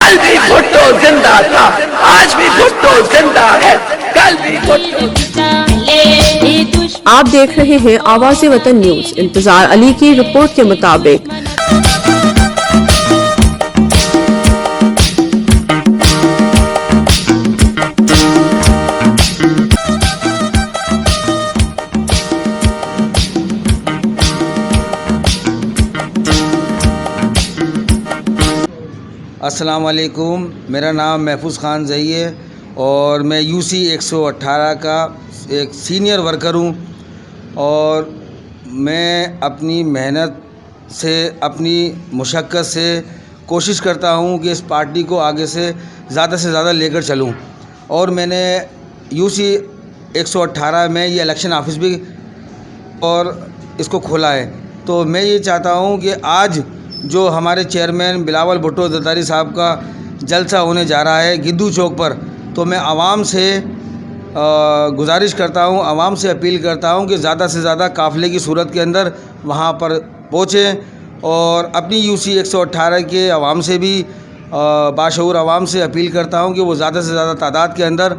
कल भी भुट्टो जिंदा था, आज भी भुट्टो जिंदा है, कल भी भुट्टो। आप देख रहे हैं आवाज़ वतन न्यूज। इंतजार अली की रिपोर्ट के मुताबिक अस्सलाम वालेकुम, मेरा नाम महफूज़ ख़ान ज़ई है और मैं यूसी 118 का एक सीनियर वर्कर हूँ। और मैं अपनी मेहनत से, अपनी मुशक्क़त से कोशिश करता हूँ कि इस पार्टी को आगे से ज़्यादा लेकर चलूँ। और मैंने यूसी 118 में ये इलेक्शन ऑफिस भी और इसको खोला है। तो मैं ये चाहता हूँ कि आज जो हमारे चेयरमैन बिलावल भुट्टो जरदारी साहब का जलसा होने जा रहा है गिद्दू चौक पर, तो मैं आवाम से गुजारिश करता हूँ, आवाम से अपील करता हूँ कि ज़्यादा से ज़्यादा काफ़िले की सूरत के अंदर वहाँ पर पहुँचें। और अपनी यूसी 118 के आवाम से भी, बाशऊर आवाम से अपील करता हूँ कि वो ज़्यादा से ज़्यादा तादाद के अंदर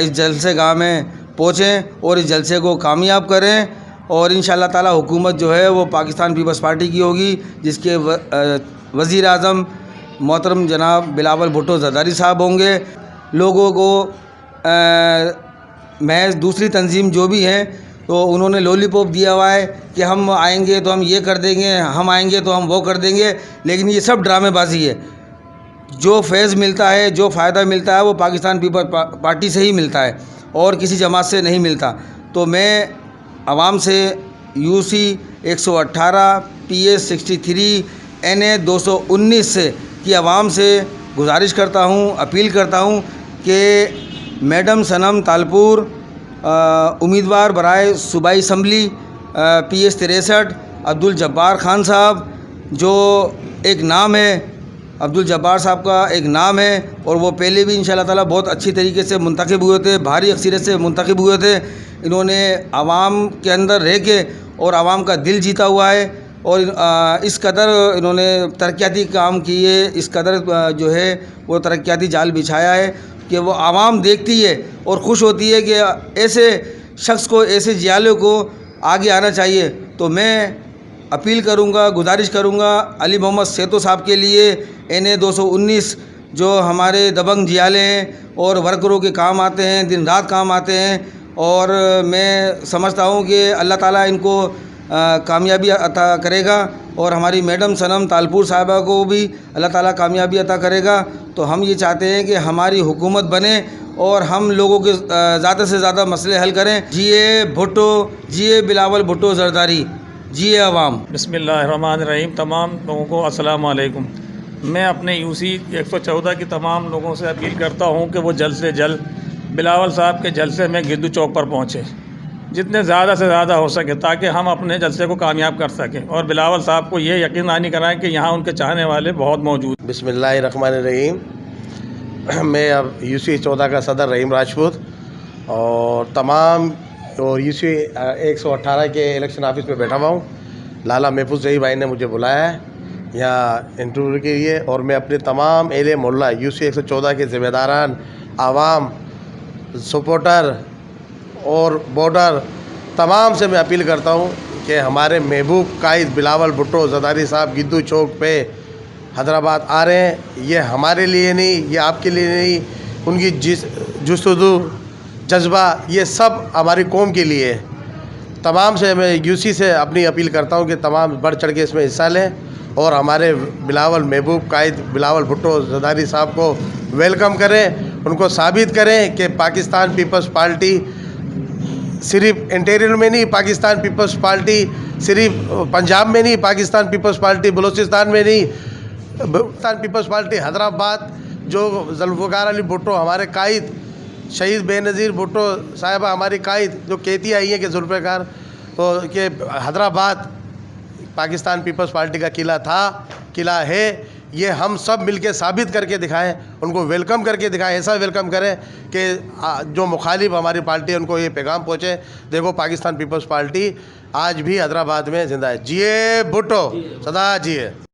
इस जलसे गाह में पहुँचें और इस जलसे को कामयाब करें। और इंशाअल्लाह ताला हुकूमत जो है वो पाकिस्तान पीपल्स पार्टी की होगी, जिसके वज़ीर आज़म मोहतरम जनाब बिलावल भुट्टो जरदारी साहब होंगे। लोगों को महज दूसरी तंजीम जो भी हैं तो उन्होंने लॉलीपॉप दिया हुआ है कि हम आएंगे तो हम ये कर देंगे, हम आएंगे तो हम वो कर देंगे, लेकिन ये सब ड्रामेबाजी है। जो फैज़ मिलता है, जो फ़ायदा मिलता है वो पाकिस्तान पीपल्स पार्टी से ही मिलता है और किसी जमात से नहीं मिलता। तो मैं आवाम से यूसी 118 PS 63 NA 219 से की आवाम से गुजारिश करता हूँ, अपील करता हूँ कि मैडम सनम तालपुर उम्मीदवार बराए सूबाई असम्बली PS 63 अब्दुल जब्बार ख़ान साहब, जो एक नाम है, अब्दुल जब्बार साहब का एक नाम है और वो पहले भी इंशाअल्लाह ताला बहुत अच्छी तरीके से मुंतखब हुए थे, भारी अक्सरियत से मुंतखब हुए थे। इन्होंने आवाम के अंदर रह के और आवाम का दिल जीता हुआ है और इस कदर इन्होंने तरक्याती काम किए, इस कदर जो है वो तरक्याती जाल बिछाया है कि वो आवाम देखती है और ख़ुश होती है कि ऐसे शख्स को, ऐसे जियालों को आगे आना चाहिए। तो मैं अपील करूँगा, गुजारिश करूँगा अली मोहम्मद सेतो साहब के लिए, NA 219 जो हमारे दबंग जियाले हैं और वर्करों के काम आते हैं, दिन रात काम आते हैं। और मैं समझता हूँ कि अल्लाह ताला इनको कामयाबी अता करेगा और हमारी मैडम सनम तालपुर साहिबा को भी अल्लाह ताला कामयाबी अता करेगा। तो हम ये चाहते हैं कि हमारी हुकूमत बने और हम लोगों के ज़्यादा से ज़्यादा मसले हल करें। जिए भुट्टो, जिए बिलावल भुट्टो जरदारी, जिए अवाम। बिस्मिल्लाहिर्रहमानिर्रहीम। तमाम लोगों को अस्सलाम वालेकुम। मैं अपने यूसी 114 की तमाम लोगों से अपील करता हूँ कि वो जल्द से जल्द बिलावल साहब के जलसे में गिद्दू चौक पर पहुँचे, जितने ज़्यादा से ज़्यादा हो सके, ताकि हम अपने जलसे को कामयाब कर सकें और बिलावल साहब को ये यकीन कराएं कि यहाँ उनके चाहने वाले बहुत मौजूद। बिस्मिल्लाहिर्रहमानिर्रहीम। मैं अब यूसी 14 का सदर रहीम राजपूत और तमाम और यूसी 118 के इलेक्शन ऑफिस में बैठा हुआ हूँ। लाला महफूज़ ज़ई भाई ने मुझे बुलाया है यहाँ इंटरव्यू के लिए और मैं अपने तमाम एले मोहल्ला यूसी 114 के ज़िम्मेदारान, आवाम, सपोर्टर और वोटर तमाम से मैं अपील करता हूँ कि हमारे महबूब कायद बिलावल भुट्टो जरदारी साहब गिद्दू चौक पे हैदराबाद आ रहे हैं। ये हमारे लिए नहीं, ये आपके लिए नहीं, उनकी जुस्तजू जज्बा ये सब हमारी कौम के लिए है। तमाम से मैं यूसी से अपनी अपील करता हूँ कि तमाम बढ़ चढ़ के इसमें हिस्सा लें और हमारे बिलावल महबूब कायद बिलावल भुट्टो जरदारी साहब को वेलकम करें, उनको साबित करें कि पाकिस्तान पीपल्स पार्टी सिर्फ इंटीरियर में नहीं, पाकिस्तान पीपल्स पार्टी सिर्फ पंजाब में नहीं, पाकिस्तान पीपल्स पार्टी बलूचिस्तान में नहीं, पाकिस्तान पीपल्स पार्टी हैदराबाद, जो जुल्फ़िकार अली भुट्टो हमारे कायद, शहीद बेनज़ीर भुट्टो साहिबा हमारी कायद, जो कहती आई है कि जुल्फ़िकार तो कि हैदराबाद पाकिस्तान पीपल्स पार्टी का किला था, किला है। ये हम सब मिलके साबित करके दिखाएं, उनको वेलकम करके दिखाएं, ऐसा वेलकम करें कि जो मुखालिफ हमारी पार्टी है उनको ये पैगाम पहुँचे, देखो पाकिस्तान पीपल्स पार्टी आज भी हैदराबाद में ज़िंदा है। जिए भुट्टो, सदा जिए।